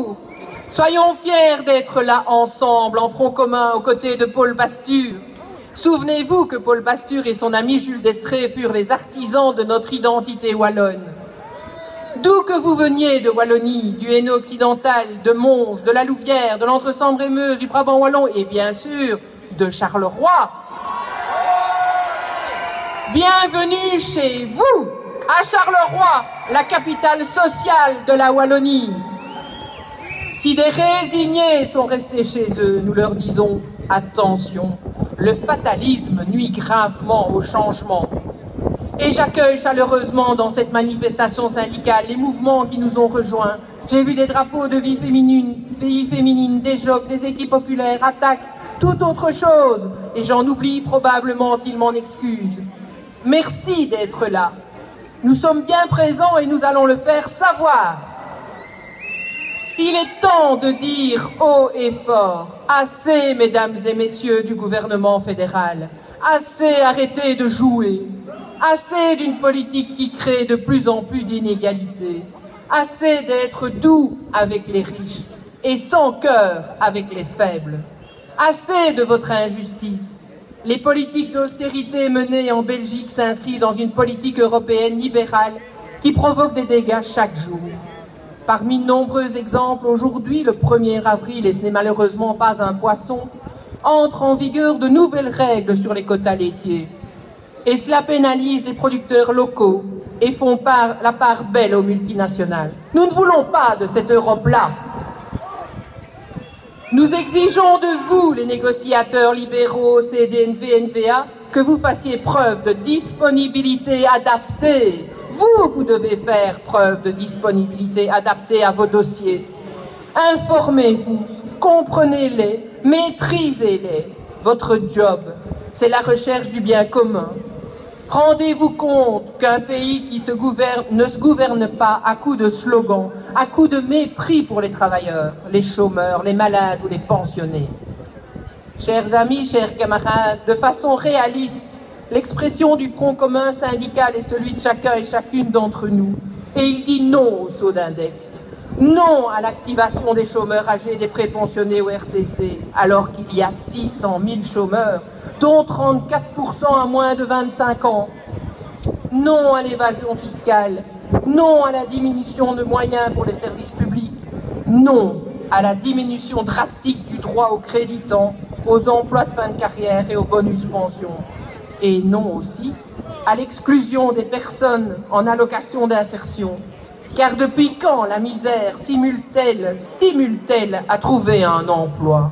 vous. Soyons fiers d'être là ensemble, en front commun, aux côtés de Paul Pasture. Souvenez-vous que Paul Pasture et son ami Jules Destrée furent les artisans de notre identité wallonne. D'où que vous veniez, de Wallonie, du Hainaut occidental, de Mons, de la Louvière, de l'Entre-Sambre-et-Meuse, du Brabant wallon et bien sûr de Charleroi. Bienvenue chez vous, à Charleroi, la capitale sociale de la Wallonie. Si des résignés sont restés chez eux, nous leur disons attention, le fatalisme nuit gravement au changement. Et j'accueille chaleureusement dans cette manifestation syndicale les mouvements qui nous ont rejoints. J'ai vu des drapeaux de vie féminine, des jocs, des équipes populaires, attaques, toute autre chose. Et j'en oublie probablement qu'ils m'en excusent. Merci d'être là. Nous sommes bien présents et nous allons le faire savoir. Il est temps de dire haut et fort, assez, mesdames et messieurs du gouvernement fédéral, assez arrêtez de jouer, assez d'une politique qui crée de plus en plus d'inégalités, assez d'être doux avec les riches et sans cœur avec les faibles, assez de votre injustice. Les politiques d'austérité menées en Belgique s'inscrivent dans une politique européenne libérale qui provoque des dégâts chaque jour. Parmi de nombreux exemples, aujourd'hui, le 1er avril, et ce n'est malheureusement pas un poisson, entrent en vigueur de nouvelles règles sur les quotas laitiers. Et cela pénalise les producteurs locaux et font la part belle aux multinationales. Nous ne voulons pas de cette Europe-là. Nous exigeons de vous, les négociateurs libéraux, CDNV-NVA, que vous fassiez preuve de disponibilité adaptée. Vous devez faire preuve de disponibilité adaptée à vos dossiers. Informez-vous, comprenez-les, maîtrisez-les. Votre job, c'est la recherche du bien commun. Rendez-vous compte qu'un pays qui ne se gouverne pas à coups de slogans, à coups de mépris pour les travailleurs, les chômeurs, les malades ou les pensionnés. Chers amis, chers camarades, de façon réaliste, l'expression du Front commun syndical est celui de chacun et chacune d'entre nous. Et il dit non au saut d'index. Non à l'activation des chômeurs âgés, des prépensionnés au RCC, alors qu'il y a 600 000 chômeurs, dont 34% à moins de 25 ans. Non à l'évasion fiscale. Non à la diminution de moyens pour les services publics. Non à la diminution drastique du droit au créditant, aux emplois de fin de carrière et aux bonus pension. Et non aussi à l'exclusion des personnes en allocation d'insertion. Car depuis quand la misère stimule-t-elle à trouver un emploi?